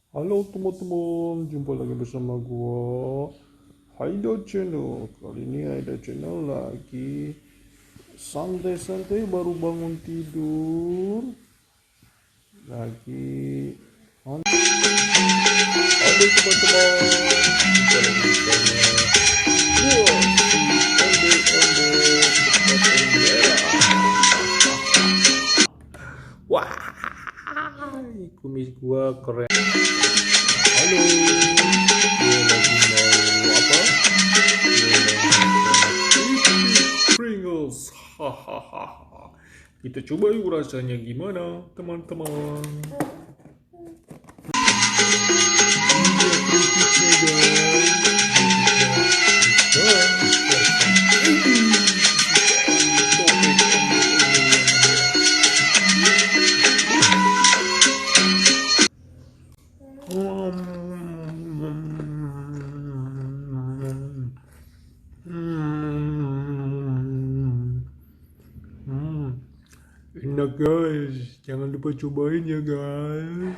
Halo teman-teman, jumpa lagi bersama gua Haida Channel. Kali ini Haida Channel lagi santai-santai baru bangun tidur. Lagi halo teman-teman, jumpa lagi bersama gua Onde Wah, kumis gua keren. Halo, gue lagi mau apa? Gue lagi mau Pringles. Hahaha. Kita coba yuk rasanya gimana, teman-teman. Ini keripiknya guys. Enak guys, jangan lupa cobain ya guys.